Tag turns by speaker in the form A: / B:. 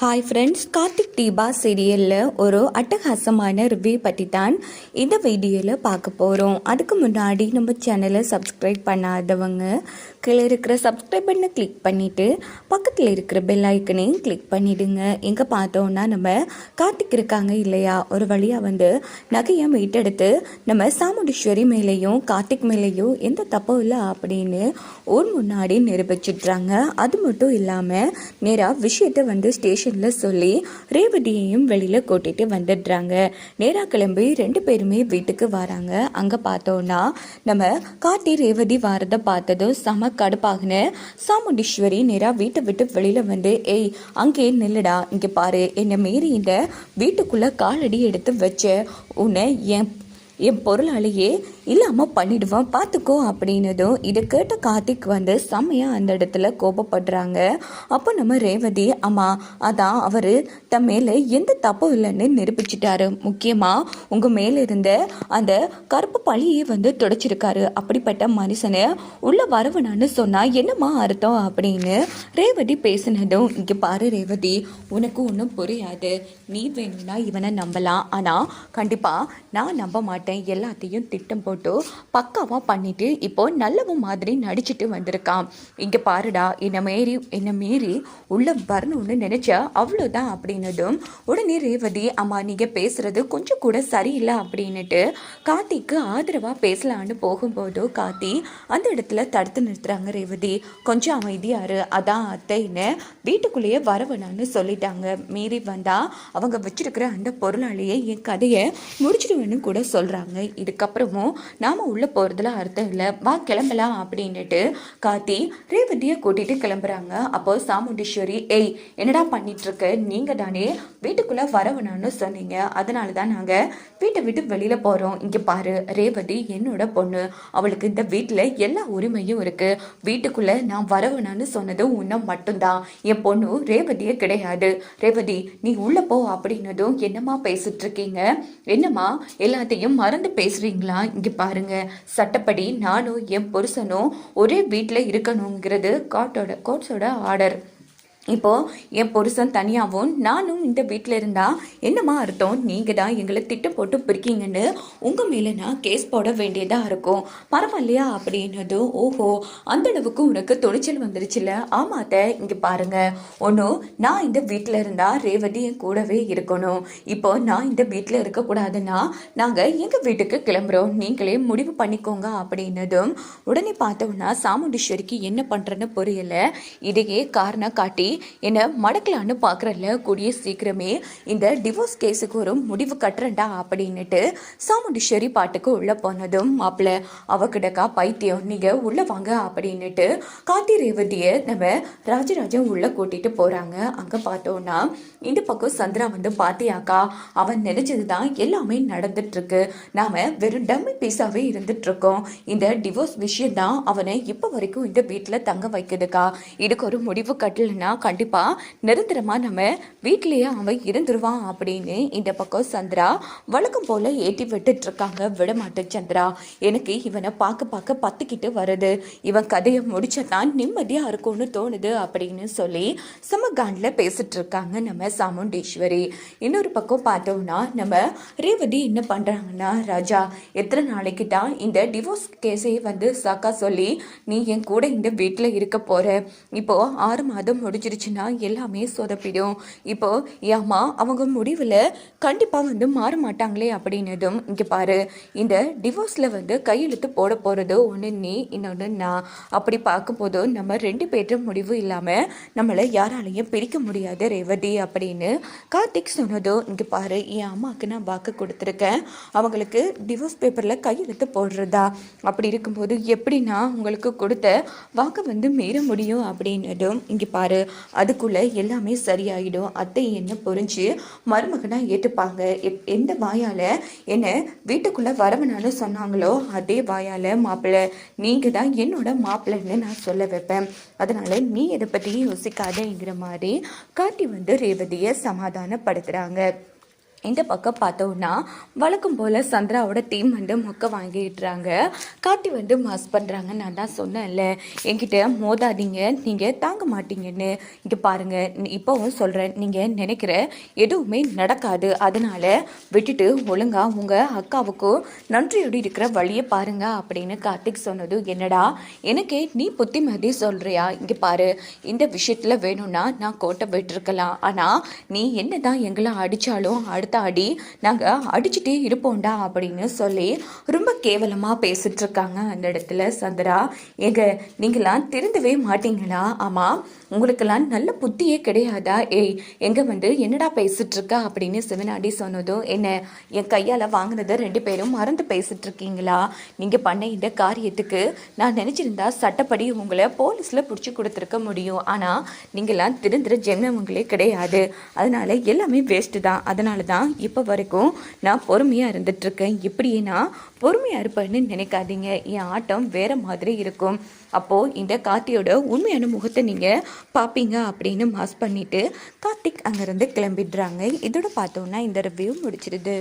A: Hi friends, Karthik Deepa சீரியலில் ஒரு அட்டகாசமான ரிவ்யூ பற்றி தான் இந்த வீடியோவில் பார்க்க போகிறோம். அதுக்கு முன்னாடி நம்ம சேனலை சப்ஸ்கிரைப் பண்ணாதவங்க கீழே இருக்கிற சப்ஸ்கிரைப் பண்ணை கிளிக் பண்ணிவிட்டு பக்கத்தில் இருக்கிற பெல் ஐக்கனையும் கிளிக் பண்ணிவிடுங்க. எங்கே பார்த்தோன்னா நம்ம கார்த்திக் இருக்காங்க இல்லையா, ஒரு வழியாக நகையை மீட்டெடுத்து நம்ம சாமுண்டீஸ்வரி மேலேயும் கார்த்திக் மேலேயும் எந்த தப்பும் இல்லை அப்படின்னு ஊர் முன்னாடி நிரூபிச்சிட்றாங்க. அது மட்டும் இல்லாமல் நேராக விஷயத்தை ஸ்டேஷனில் சொல்லி ரேவதியையும் வெளியில் கூட்டிகிட்டு வந்துடுறாங்க. நேராக கிளம்பி 2 பேருமே வீட்டுக்கு வராங்க. அங்கே பார்த்தோன்னா நம்ம கார்த்தி ரேவதி வாரதை பார்த்ததும் செம கடுப்பாகின சாமுண்டீஸ்வரி நேராக வீட்டை விட்டு வெளியில் ஏய் அங்கே நில்லுடா, இங்கே பாரு, என்னை மீறி இந்த வீட்டுக்குள்ளே காலடி எடுத்து வச்ச உன்னை என் பொருளாலேயே இல்லாமல் பண்ணிடுவான் பார்த்துக்கோ அப்படின்னதும் இதை கேட்ட கார்த்திக் செம்மையாக அந்த இடத்துல கோபப்படுறாங்க. அப்போ நம்ம ரேவதி, அம்மா அதான் அவர் தன் மேலே எந்த தப்பும் இல்லைன்னு நிரூபிச்சிட்டாரு. முக்கியமாக உங்கள் மேலே இருந்த அந்த கருப்பு பழியை துடைச்சிருக்காரு. அப்படிப்பட்ட மனுஷனை உள்ள வரவனான்னு சொன்னால் என்னம்மா அர்த்தம் அப்படின்னு ரேவதி பேசினதும், இங்கே பாரு ரேவதி, உனக்கு ஒன்றும் புரியாது. நீ வேணும்னா இவனை நம்பலாம், ஆனால் கண்டிப்பாக நான் நம்ப மாட்டேன். எல்லாத்தையும் திட்டம் போட்டு பக்காவாக பண்ணிட்டு இப்போ நல்லவன் மாதிரி நடிச்சுட்டு வந்திருக்கான். இங்கே பாருடா, என்னை மீறி உள்ள வரணும்னு நினைச்சா அவ்வளோதான் அப்படின்னதும் உடனே ரேவதி, அம்மா நீங்கள் பேசுறது கொஞ்சம் கூட சரியில்லை அப்படின்னுட்டு கார்த்திக்கு ஆதரவாக பேசலான்னு போகும்போதோ கார்த்தி அந்த இடத்துல தடுத்து நிறுத்துறாங்க. ரேவதி, கொஞ்சம் அமைதியாரு, அதான் அத்தைன்னு வீட்டுக்குள்ளேயே வரவனான்னு சொல்லிட்டாங்க. மீறி வந்தா அவங்க வச்சிருக்கிற அந்த பொருளாலேயே என் கதையை முடிச்சிடுவேன்னு கூட சொல்றாங்க. இதுக்கப்புறமும் நாம உள்ள போறதுல அர்த்தம் இல்லை, வா கிளம்பலாம் அப்படின்னுட்டு கார்த்தி ரேவதியை கூட்டிட்டு கிளம்புறாங்க. அப்போ சாமுண்டீஸ்வரி, ஏய் என்னடா பண்ணிட்டு இருக்க, நீங்க தானே வீட்டுக்குள்ள வரவனான்னு சொன்னீங்க, அதனால தான் நாங்க வீட்டை விட்டு வெளியில போறோம். இங்க பாரு ரேவதி என்னோட பொண்ணு, அவளுக்கு இந்த வீட்டுல எல்லா உரிமையும் இருக்கு. வீட்டுக்குள்ள நான் வரவனான்னு சொன்னதும் உன்னை மட்டும்தான், என் பொண்ணு ரேவதியே கிடையாது. ரேவதி நீ உள்ள போ அப்படின்னதும், என்னம்மா பேசிட்டு இருக்கீங்க, என்னம்மா எல்லாத்தையும் மறந்து பேசுறீங்களா? இங்க பாருங்க, சட்டப்படி நானும் என் புருஷனும் ஒரே வீட்டில் இருக்கணுங்கிறது கோர்ட்ஸோட ஆர்டர். இப்போது என் புருஷன் தனியாகவும் நானும் இந்த வீட்டில் இருந்தால் என்னம்மா அர்த்தம்? நீங்கள் தான் எங்களை திட்டம் போட்டு பிரிக்கீங்கன்னு உங்கள் மேலே நான் கேஸ் போட வேண்டியதாக இருக்கும். பரவாயில்லையா அப்படின்னது, ஓஹோ அந்த அளவுக்கு உனக்கு துணிச்சல் வந்துருச்சுல. ஆமாத்த, இங்கே பாருங்கள், ஒன்றும் நான் இந்த வீட்டில் இருந்தால் ரேவதி என் கூடவே இருக்கணும். இப்போ நான் இந்த வீட்டில் இருக்கக்கூடாதுன்னா நாங்கள் எங்கள் வீட்டுக்கு கிளம்புறோம், நீங்களே முடிவு பண்ணிக்கோங்க அப்படின்னதும் உடனே பார்த்தோம்னா சாமுண்டீஸ்வரிக்கு என்ன பண்ணுறேன்னு புரியலை. இதையே காரணம் காட்டி என்ன மடக்கலான்னு பார்க்குறல, கூடிய சீக்கிரமே இந்த டிவோர்ஸ் கேஸுக்கு ஒரு முடிவு கட்டுறேன்டா அப்படின்னுட்டு சாமுண்டீஸ்வரி பாட்டுக்கு உள்ளே போனதும், மாப்பிள்ள அவகிடக்கா பைத்தியம், நீங்கள் உள்ளே வாங்க அப்படின்னுட்டு கார்த்தி ரேவதியை நம்ம ராஜராஜன் உள்ளே கூட்டிகிட்டு போகிறாங்க. அங்கே பார்த்தோன்னா இந்த பக்கம் சந்திரா பாத்தியாக்கா, அவன் நினைச்சது தான் எல்லாமே நடந்துட்டுருக்கு, நாம் வெறும் டம்மி பீஸாகவே இருந்துட்டுருக்கோம். இந்த டிவோர்ஸ் விஷயம் தான் அவனை இப்போ வரைக்கும் இந்த வீட்டில் தங்க வைக்குதுக்கா. இதுக்கு ஒரு முடிவு கட்டலைன்னா கண்டிப்பாக நிரந்தரமாக நம்ம வீட்டிலேயே அவன் இருந்துருவான் அப்படின்னு இந்த பக்கம் சந்திரா வழக்கம் போல் ஏற்றி விட்டுட்டு இருக்காங்க. விடமாட்டேன் சந்திரா, எனக்கு இவனை பார்க்க பத்துக்கிட்டு வருது, இவன் கதையை முடிச்சதான் நிம்மதியாக இருக்கும்னு தோணுது அப்படின்னு சொல்லி சமகாண்டில் பேசிட்டு இருக்காங்க நம்ம சாமுண்டீஸ்வரி. இன்னொரு பக்கம் பார்த்தோம்னா நம்ம ரேவதி என்ன பண்ணுறாங்கன்னா, ராஜா எத்தனை நாளைக்கு தான் இந்த டிவோர்ஸ் கேஸை சாக்கா சொல்லி நீ என் கூட இந்த வீட்டில் இருக்க போகிற? இப்போது 6 மாதம் முடிஞ்சிருச்சுன்னா எல்லாமே சொதப்பிடும். இப்போ ஏமா அவங்க முடிவில் கண்டிப்பாக மாற மாட்டாங்களே அப்படின்னதும், இங்கே பாரு, இந்த டிவோர்ஸில் கையெழுத்து போட போகிறது ஒன்று நீ, இன்னொன்று நான். அப்படி பார்க்கும்போது நம்ம 2 பேரும் முடிவு இல்லாமல் நம்மளை யாராலையும் பிரிக்க முடியாது ரேவதி அப்படின்னு கார்த்திக் சொன்னதும், இங்கே பாரு, என் அம்மாவுக்கு நான் வாக்கு கொடுத்துருக்கேன், அவங்களுக்கு டிவோர்ஸ் பேப்பரில் கையெழுத்து போடுறதா, அப்படி இருக்கும்போது எப்படி நான் உங்களுக்கு கொடுத்த வாக்கை மீற முடியும் அப்படின்னதும், இங்கே பாரு, அதுக்குள்ளே எல்லாமே சரியாயிடும், அத்தை என்ன புரிஞ்சு மருமகனாக ஏற்றுப்பாங்க. எந்த வாயால் என்னை வீட்டுக்குள்ளே வரவனான்னு சொன்னாங்களோ அதே வாயால் மாப்பிள்ளை நீங்கள் தான் என்னோட மாப்பிள்ளைன்னு நான் சொல்ல வைப்பேன், அதனால் நீ இதை பற்றி யோசிக்காதேங்கிற மாதிரி காட்டி ரேவதியை சமாதானப்படுத்துகிறாங்க. இந்த பக்கம் பார்த்தோன்னா வழக்கம் போல் சந்திராவோட டீம் வந்து மொக்க வாங்கிடுறாங்க. கார்த்தி வந்து மாஸ் பண்ணுறாங்க. நான் தான் சொன்னேன்ல, என்கிட்ட மோதாதீங்க, நீங்கள் தாங்க மாட்டீங்கன்னு. இங்கே பாருங்கள், இப்போவும் சொல்கிறேன், நீங்கள் நினைக்கிற எதுவுமே நடக்காது. அதனால் விட்டுட்டு ஒழுங்காக உங்கள் அக்காவுக்கும் நன்றியோடு இருக்கிற வழியை பாருங்க அப்படின்னு கார்த்திக் சொன்னது. என்னடா எனக்கே நீ புத்திமதி சொல்கிறியா? இங்கே பாரு, இந்த விஷயத்தில் வேணும்னா நான் கோட்டை விட்டுருக்கலாம். ஆனால் நீ என்ன தான் எங்களை அடித்தாலும் அடுத்த அடி நாங்கள் அடிச்சுட்டே இருப்போம்டா அப்படின்னு சொல்லி ரொம்ப கேவலமாக பேசிட்டு இருக்காங்க அந்த இடத்துல சந்திரா. எங்க நீங்களாம் திருந்தவே மாட்டீங்களா? ஆமாம், உங்களுக்கெல்லாம் நல்ல புத்தியே கிடையாதா? ஏய், எங்க வந்து என்னடா பேசிட்டு இருக்கா அப்படின்னு சிவனாடி சொன்னதும், என்ன என் கையால் வாங்கினதை 2 பேரும் மறந்து பேசிட்டு இருக்கீங்களா? நீங்கள் பண்ண இந்த காரியத்துக்கு நான் நினச்சிருந்தா சட்டப்படி உங்களை போலீஸில் பிடிச்சி கொடுத்துருக்க முடியும். ஆனால் நீங்களாம் திருந்துற ஜென்மங்களே கிடையாது. அதனால எல்லாமே வேஸ்ட்டு தான். அதனால தான் இப்போ வரைக்கும் நான் பொறுமையாக இருந்துட்டுருக்கேன். இப்படியே நான் பொறுமையாக இருப்பேன்னு நினைக்காதீங்க. என் ஆட்டம் வேறு மாதிரி இருக்கும். அப்போது இந்த கார்த்தியோட உண்மையான முகத்தை நீங்கள் பார்ப்பீங்க அப்படின்னு மாஸ் பண்ணிவிட்டு கார்த்திக் அங்கேருந்து கிளம்பிடுறாங்க. இதோட பார்த்தோன்னா இந்த ரிவ்யூ முடிச்சிடுது.